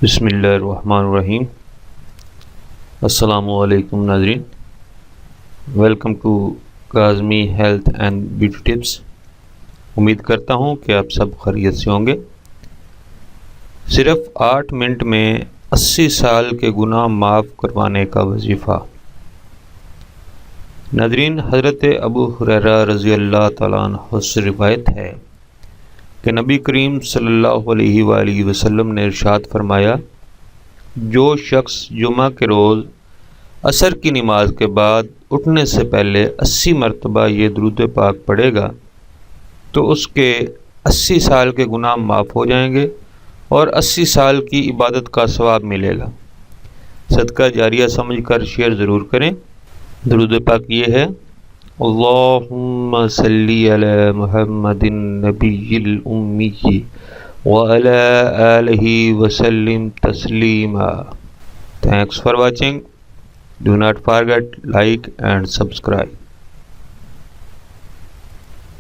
بسم اللہ الرحمن الرحیم۔ السلام علیکم ناظرین، welcome to Kazmi health and beauty tips. امید کرتا ہوں کہ آپ سب خیریت سے ہوں گے۔ صرف 8 منٹ میں 80 سال کے گناہ معاف کروانے کا وظیفہ۔ ناظرین، حضرت ابو ہریرہ رضی اللہ تعالیٰ عنہ سے روایت ہے کہ نبی کریم صلی اللہ علیہ وآلہ وسلم نے ارشاد فرمایا، جو شخص جمعہ کے روز عصر کی نماز کے بعد اٹھنے سے پہلے 80 مرتبہ یہ درود پاک پڑھے گا تو اس کے 80 سال کے گناہ معاف ہو جائیں گے اور 80 سال کی عبادت کا ثواب ملے گا۔ صدقہ جاریہ سمجھ کر شیئر ضرور کریں۔ درود پاک یہ ہے: اللہم صلی علی محمد النبی الامی وعلی آلہ وسلم تسلیما۔ Thanks for watching. Do not forget like and subscribe.